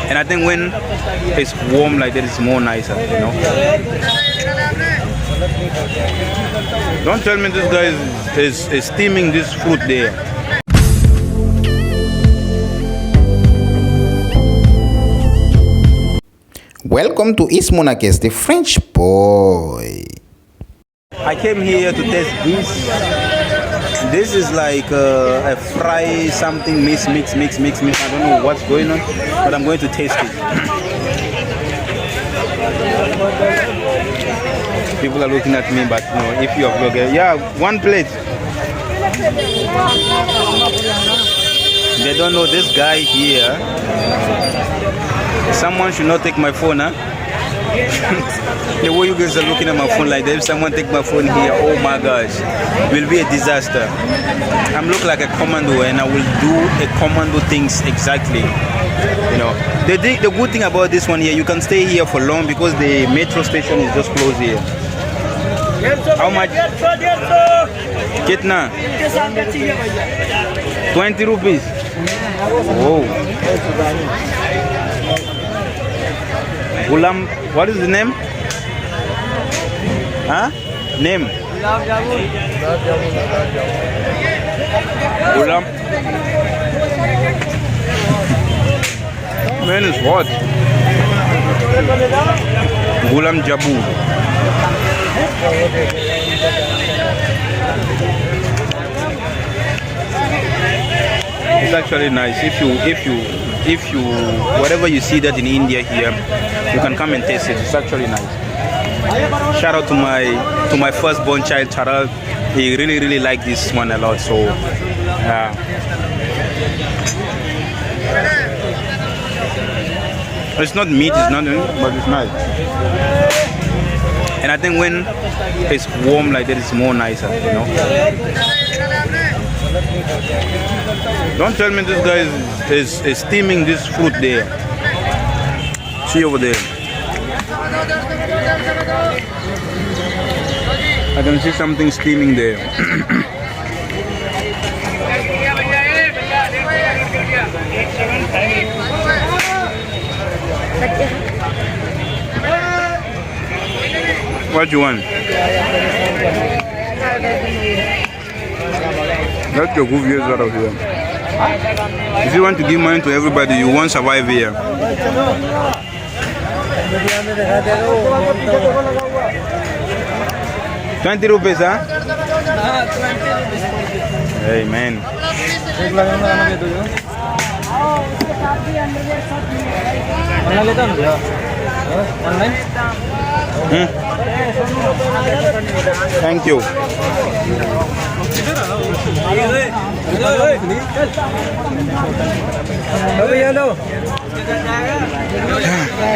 And I think when it's warm like that, it's more nicer, you know. Don't tell me this guy is steaming this fruit there. Welcome to East Monarchs, the French boy. I came here to test this. This is like a fry something mix. I don't know what's going on, but I'm going to taste it. People are looking at me, but you know, if you're a vlogger, yeah, one plate. They don't know this guy here. Someone should not take my phone, huh? The way you guys are looking at my phone like that, if someone take my phone here, oh my gosh, it will be a disaster. I'm look like a commando and I will do a commando things exactly. You know, the good thing about this one here, you can stay here for long because the metro station is just close here. How much? Kitna? 20 rupees. Whoa. Gulam, what is the name? Huh? Name? Gulab Jamun. Gulam. Man, it's hot. Gulam Jamun. It's actually nice. If you whatever you see that in India here, you can come and taste it. It's actually nice. Shout out to my firstborn child Charal. He really liked this one a lot. So it's not meat, it's nothing, but it's nice. And I think when it's warm like that, it's more nicer, you know. Don't tell me this guy is steaming this fruit there. See over there. I can see something steaming there. What do you want? Let your good views out of here. If you want to give money to everybody, you won't survive here. 20 rupees, huh? 20 rupees. Hey, man. Thank you.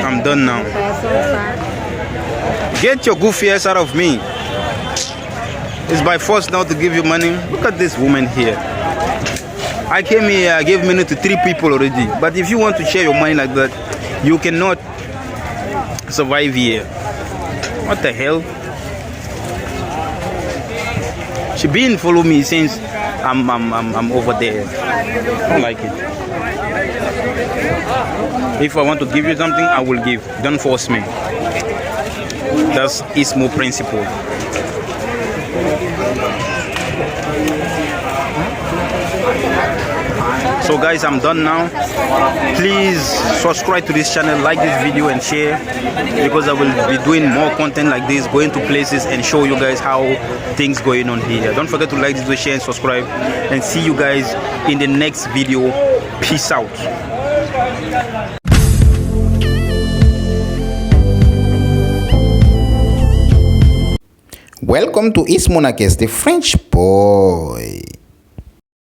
I'm done now. Get your goofy ass out of me. It's by force now to give you money. Look at this woman here. I came here, I gave money to 3 people already. But if you want to share your money like that, you cannot survive here. What the hell? She been follow me since I'm over there. I don't like it. If I want to give you something, I will give. Don't force me. That's ISMO principle. So guys, I'm done now. Please subscribe to this channel, like this video and share, because I will be doing more content like this, going to places and show you guys how things going on here. Don't forget to like this video, share and subscribe, and see you guys in the next video. Peace out. Welcome to East Monarchs, the French boy.